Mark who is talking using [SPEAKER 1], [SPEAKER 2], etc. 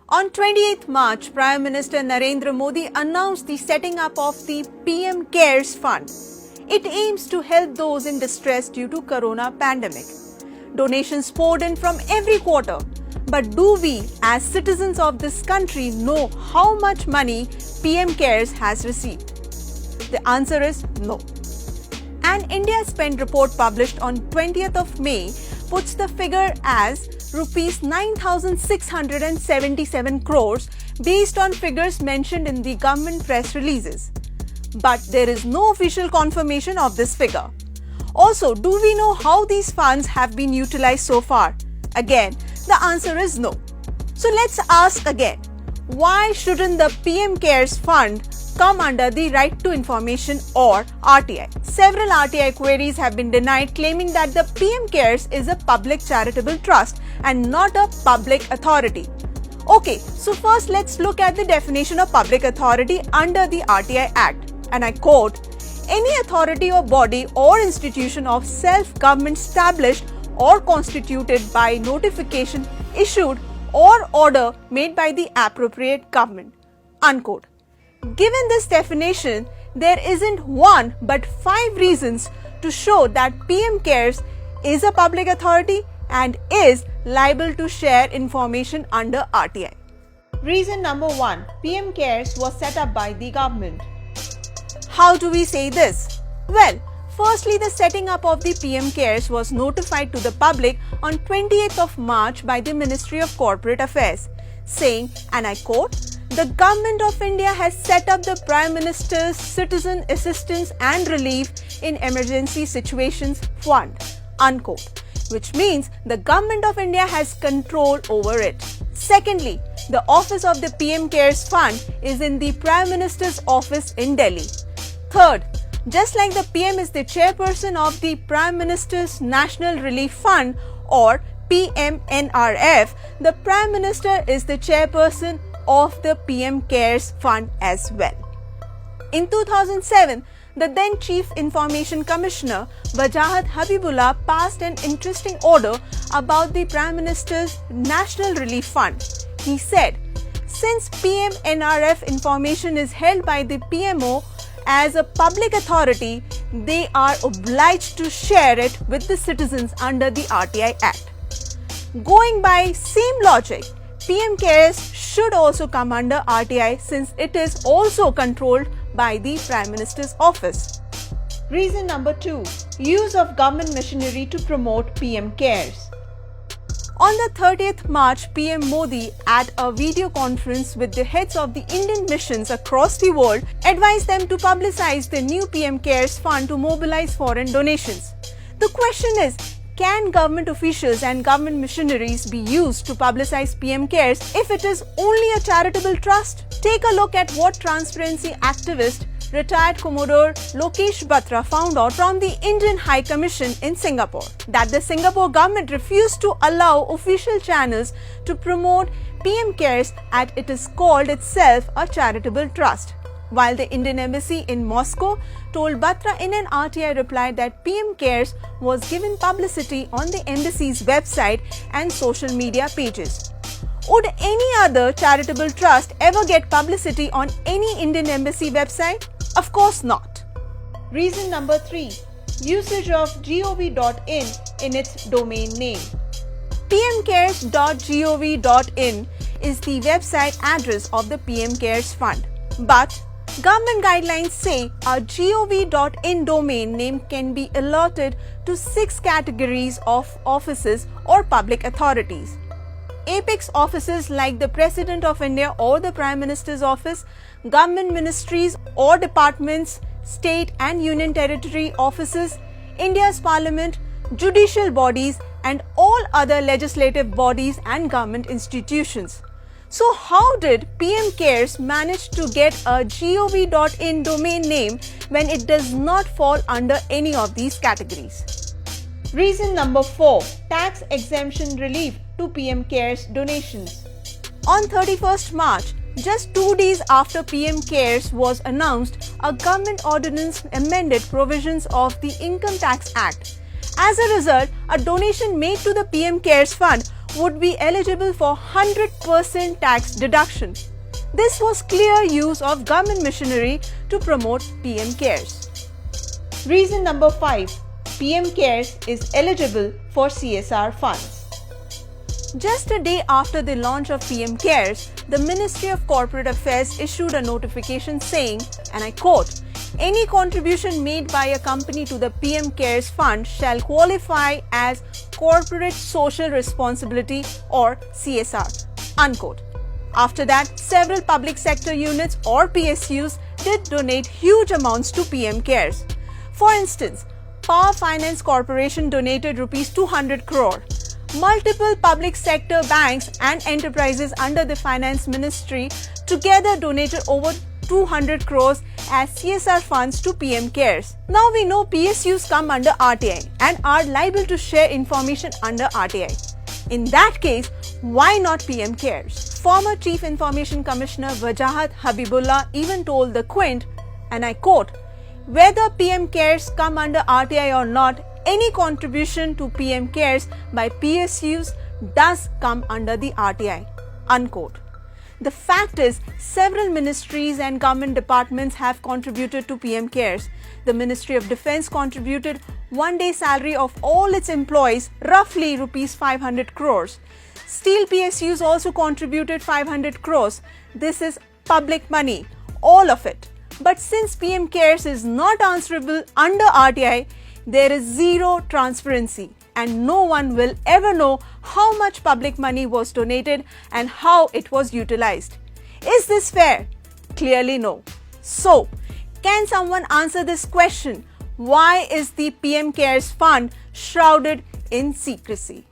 [SPEAKER 1] On 28th March, Prime Minister Narendra Modi announced the setting up of the PM Cares Fund. It aims to help those in distress due to corona pandemic. Donations poured in from every quarter. But do we, as citizens of this country, know how much money PM Cares has received? The answer is no. An India Spend report published on 20th of May puts the figure as Rs 9,677 crores based on figures mentioned in the government press releases. But there is no official confirmation of this figure. Also, do we know how these funds have been utilized so far? Again, the answer is no. So let's ask again, why shouldn't the PM Cares Fund come under the Right to Information or RTI? Several RTI queries have been denied, claiming that the PM Cares is a public charitable trust and not a public authority. Okay, so first let's look at the definition of public authority under the RTI Act. And I quote, any authority or body or institution of self-government established or constituted by notification issued or order made by the appropriate government. Unquote. Given this definition, there isn't one but 5 reasons to show that PM Cares is a public authority and is liable to share information under RTI. Reason number 1. PM Cares was set up by the government. How do we say this? Well, firstly, the setting up of the PM Cares was notified to the public on 28th of March by the Ministry of Corporate Affairs, saying, and I quote, the Government of India has set up the Prime Minister's Citizen Assistance and Relief in Emergency Situations Fund, unquote, which means the Government of India has control over it. Secondly, the office of the PM Cares Fund is in the Prime Minister's office in Delhi. Third, just like the PM is the chairperson of the Prime Minister's National Relief Fund or PMNRF, the Prime Minister is the chairperson of the PM Cares Fund as well. In 2007, the then Chief Information Commissioner Wajahat Habibullah passed an interesting order about the Prime Minister's National Relief Fund. He said, since PMNRF information is held by the PMO as a public authority, they are obliged to share it with the citizens under the RTI Act. Going by same logic, PM Cares should also come under RTI since it is also controlled by the Prime Minister's office. Reason number 2. Use of government machinery to promote PM Cares. On the 30th March, PM Modi, at a video conference with the heads of the Indian missions across the world, advised them to publicize the new PM Cares Fund to mobilize foreign donations. The question is, can government officials and government missionaries be used to publicize PM Cares if it is only a charitable trust? Take a look at what transparency activist retired Commodore Lokesh Batra found out from the Indian High Commission in Singapore, that the Singapore government refused to allow official channels to promote PM Cares as it is called itself a charitable trust. While the Indian Embassy in Moscow told Batra in an RTI reply that PM Cares was given publicity on the embassy's website and social media pages. Would any other charitable trust ever get publicity on any Indian Embassy website? Of course not. Reason number 3. Usage of gov.in in its domain name. pmcares.gov.in is the website address of the PM Cares Fund. But government guidelines say a gov.in domain name can be allotted to 6 categories of offices or public authorities. Apex offices like the President of India or the Prime Minister's office, government ministries or departments, state and union territory offices, India's parliament, judicial bodies and all other legislative bodies and government institutions. So how did PM Cares manage to get a gov.in domain name when it does not fall under any of these categories? Reason number 4. Tax exemption relief to PM Cares donations. On 31st March, just 2 days after PM Cares was announced, a government ordinance amended provisions of the Income Tax Act. As a result, a donation made to the PM Cares Fund would be eligible for 100% tax deduction. This was clear use of government machinery to promote PM Cares. Reason number 5. PM Cares is eligible for CSR funds. Just a day after the launch of PM Cares, the Ministry of Corporate Affairs issued a notification saying, and I quote, "Any contribution made by a company to the PM Cares Fund shall qualify as Corporate Social Responsibility or CSR." Unquote. After that, several public sector units or PSUs did donate huge amounts to PM Cares. For instance, Power Finance Corporation donated Rs 200 crore. Multiple public sector banks and enterprises under the Finance Ministry together donated over 200 crores as CSR funds to PM Cares. Now we know PSUs come under RTI and are liable to share information under RTI. In that case, why not PM Cares? Former Chief Information Commissioner Wajahat Habibullah even told the Quint, and I quote, "Whether PM Cares come under RTI or not, any contribution to PM Cares by PSUs does come under the RTI." Unquote. The fact is, several ministries and government departments have contributed to PM Cares. The Ministry of Defence contributed one-day salary of all its employees, roughly Rs 500 crores. Steel PSUs also contributed 500 crores. This is public money, all of it. But since PM Cares is not answerable under RTI, there is zero transparency and no one will ever know how much public money was donated and how it was utilized. Is this fair? Clearly no. So, can someone answer this question? Why is the PM Cares Fund shrouded in secrecy?